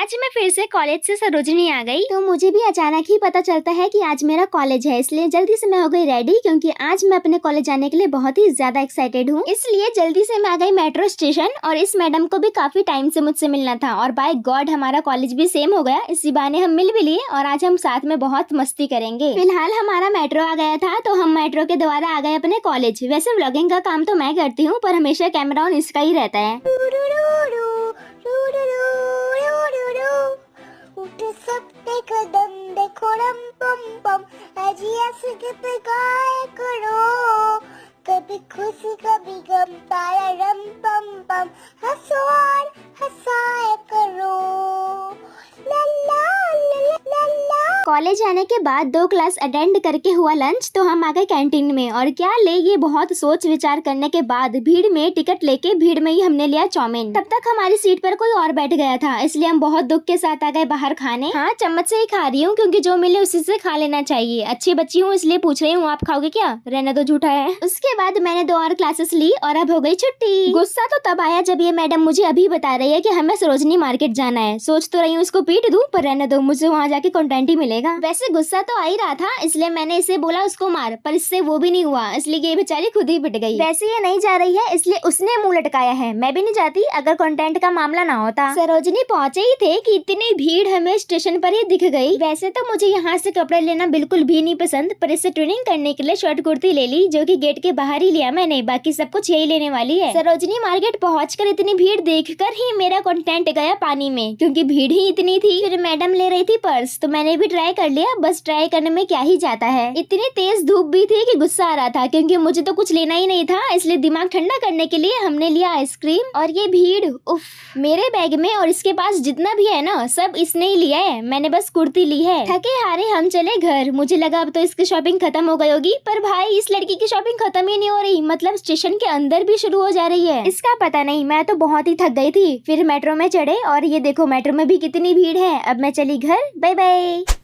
आज मैं फिर से कॉलेज से सरोजनी आ गई तो मुझे भी अचानक ही पता चलता है कि आज मेरा कॉलेज है, इसलिए जल्दी से मैं हो गई रेडी क्योंकि आज मैं अपने कॉलेज जाने के लिए बहुत ही ज्यादा एक्साइटेड हूँ। इसलिए जल्दी से मैं आ गई मेट्रो स्टेशन और इस मैडम को भी काफी टाइम से मुझसे मिलना था और बाय गॉड हमारा कॉलेज भी सेम हो गया। इसी बहाने हम मिल भी लिए और आज हम साथ में बहुत मस्ती करेंगे। फिलहाल हमारा मेट्रो आ गया था तो हम मेट्रो के द्वारा आ गए अपने कॉलेज। वैसे व्लॉगिंग का काम तो मैं करती हूँ पर हमेशा कैमरा ऑन इसका ही रहता है। उठ सकते कदम देखो रम पम पम अजिया सिगत गाय करो कभी खुशी कभी गम तारा रम पम पम हंसो और हंसाया करो लल्ला लल्ला लल्ला। कॉलेज आने के बाद 2 क्लास अटेंड करके हुआ लंच तो हम आ गए कैंटीन में और क्या ले ये बहुत सोच विचार करने के बाद भीड़ में टिकट लेके भीड़ में ही हमने लिया चाउमीन। तब तक हमारी सीट पर कोई और बैठ गया था इसलिए हम बहुत दुख के साथ आ गए बाहर खाने। हाँ चम्मच से ही खा रही हूँ क्योंकि जो मिले उसी से खा लेना चाहिए। अच्छी बच्ची हूँ इसलिए पूछ रही हूँ आप खाओगे क्या? रहने दो झूठा है। उसके बाद मैंने 2 और क्लासेस ली और अब हो गई छुट्टी। गुस्सा तो तब आया जब ये मैडम मुझे अभी बता रही है कि हमें सरोजनी मार्केट जाना है। सोच तो रही हूँ इसको पीट दूं पर रहने दो, मुझे वहाँ जाके कंटेंट ही मिलेगा। वैसे गुस्सा तो आ ही रहा था इसलिए मैंने इसे बोला उसको मार, पर इससे वो भी नहीं हुआ इसलिए ये बेचारी खुद ही पिट गई। वैसे ये नहीं जा रही है इसलिए उसने मुंह लटकाया है। मैं भी नहीं जाती अगर कंटेंट का मामला ना होता। सरोजनी पहुंचे ही थे कि इतनी भीड़ हमें स्टेशन पर ही दिख गई। वैसे तो मुझे यहाँ से कपड़े लेना बिल्कुल भी नहीं पसंद पर इससे ट्रेनिंग करने के लिए शॉर्ट कुर्ती ले ली जो कि गेट के बाहर ही लिया मैंने, बाकी सब कुछ यही लेने वाली है। सरोजनी मार्केट पहुंचकर इतनी भीड़ देखकर ही मेरा कंटेंट गया पानी में क्योंकि भीड़ ही इतनी थी। फिर मैडम ले रही थी पर्स तो मैंने भी ट्राई कर लिया, बस ट्राई करने में क्या ही जाता है। इतनी तेज धूप भी थी कि गुस्सा आ रहा था क्योंकि मुझे तो कुछ लेना ही नहीं था इसलिए दिमाग ठंडा करने के लिए हमने लिया आइसक्रीम। और ये भीड़ उफ, मेरे बैग में और इसके पास जितना भी है ना सब इसने ही लिया है, मैंने बस कुर्ती ली है। थके हारे हम चले घर। मुझे लगा अब तो इसकी शॉपिंग खत्म हो गई होगी पर भाई इस लड़की की शॉपिंग खत्म ही नहीं हो रही, मतलब स्टेशन के अंदर भी शुरू हो जा रही है। इसका पता नहीं, मैं तो बहुत ही थक गई थी। फिर मेट्रो में चढ़े और ये देखो मेट्रो में भी कितनी भीड़ है। अब मैं चली घर, बाय बाय।